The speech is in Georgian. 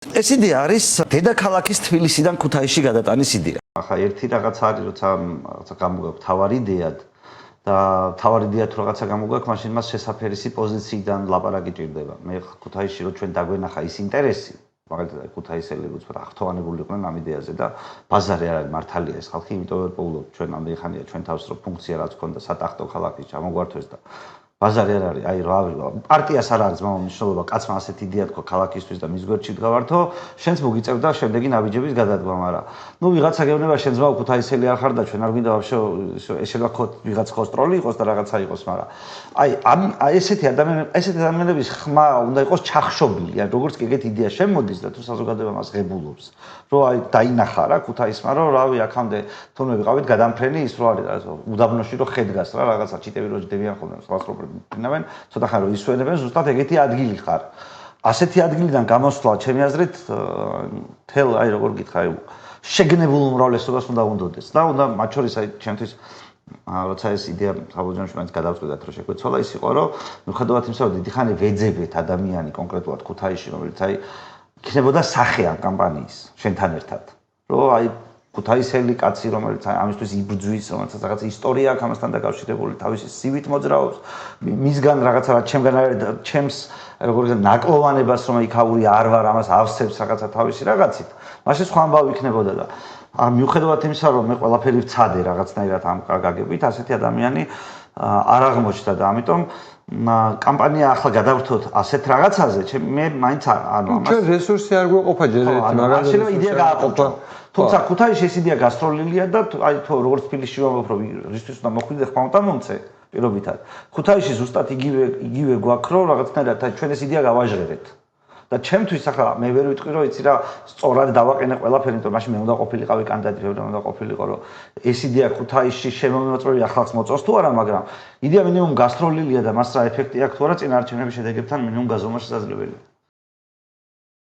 ეს იდეა არის დედაქალაქის თბილისიდან ქუთაისში გადატანის იდეა. ახლა ერთი რაღაც არის, როცა გამოგაქვს თავარი იდეა და თავარი იდეა თუ რაღაცა გამოგაქვს, მაშინ მას შესაფერისი პოზიციიდან ლაპარაკი ჭირდება. მე ქუთაისში რო ჩვენ დაგვენახა ის ინტერესი, მაგალითად ქუთაისელი უცბად ახთოვანებული იყვნენ ამ იდეაზე და ბაზარი არ არის მართალია ეს ხალხი, იმიტომ ვერ პოულობთ ჩვენ ამდენი ხანია ჩვენ თავს რო ფუნქცია რაც ქონდა სატახტო ქალაქის ჩამოგვართვეს და ბაზარი არ არის, აი რა პარტიას არ არის მნიშვნელობა, კაცმა ასეთი იდეა თქვა ქალაქისთვის და მის გვერდში დგავართო, შენც მოგიწევდა შემდეგი ნაბიჯების გადადგმა, მაგრამ ნუ ვიღაცა გეუბნება შენ ძმა ქუთაისელი არ ხარ და ჩვენ არ გვინდა ვაფშე შეიძლება ვიღაც კონტროლი იყოს და რაღაცა იყოს, მაგრამ აი ესეთი ადამიანების ხმა უნდა იყოს ჩახშობილი, ან როგორც კი ეგეთი იდეა შემოდის და თუ საზოგადოება მას ღებულობს, რომ აი დაინახა რა ქუთაისმა, რომ რავი აქამდე თუნდაც ვიყავით გადამფრენი ის რო არის უდაბნოში რო ხედგას რა რაღაცა ჩიტები რო ჯდებიან ხოლმე სხვას რო ფინავენ, ცოტა ხარ რომ ისვენებენ, ზუსტად ეგეთი ადგილი ხარ. ასეთი ადგილიდან გამოსვლა, ჩემი აზრით, თელ აი როგორ გითხრა, შეგნებულ უმრავლესობას უნდა უნდოდეს და უნდა მათ შორის აი ჩემთვის როცა ეს იდეა საბოლოოში მაინც გადავწყვიტეთ რომ შეგვეცვალა ის იყო რომ მიუხედავად იმისა რომ დიდი ხანი ვეძებეთ ადამიანი კონკრეტულად ქუთაისში რომელიც აი იქნებოდა სახე ამ კამპანიის შენთან ერთად რომ აი ქუთაისელი კაცი რომელიც ამისთვის იბრძვის რომელსაც რაღაც ისტორია აქვს ამასთან დაკავშირებული თავისი სივით მოძრაობს მისგან რაღაცა რაც ჩემგან არის ჩემს როგორ გქონდა ნაკლოვანებას რომ იქაური არ ვარ ამას ავსებს რაღაცა თავისი რაღაცით მაშინ სხვა ამბავი იქნებოდა და მიუხედავად იმისა რომ მე ყველაფერი ვცადე რაღაცნაირად ამ გაგებით ასეთი ადამიანი არ აღმოჩნდა და ამიტომ კამპანია ახლა გადავრთოთ ასეთ რაღაცაზე მე მაინც ანუ ამას ჩვენ რესურსი არ გვეყოფა ჯერ ერთი მაგრამ შეიძლება იდეა გააყოფა თუმცა ქუთაისში ეს იდეა გასტროლილია და აი თუ როგორც თბილისში ვამბობ რომ რისთვის უნდა მოხვიდე ხმა უნდა მომწე პირობითად ქუთაისში ზუსტად იგივე გვაქვს რომ რაღაცნაირად ჩვენ ეს იდეა გავაჟღერეთ და ჩემთვის ახლა მე ვერ ვიტყვი რომ იცი რა სწორად დავაყენე ყველაფერი იმიტომ მაშინ მე უნდა ყოფილიყავი კანდიდატი მე უნდა ყოფილიყო რომ ეს იდეა ქუთაისში შემომეწრებია ხალხს მოწონს თუ არა მაგრამ იდეა მინიმუმ გასტროლილია და მას რა ეფექტი აქვს თუ არა წინაარჩევნების შედეგებთან მინიმუმ გაზომა შესაძლებელია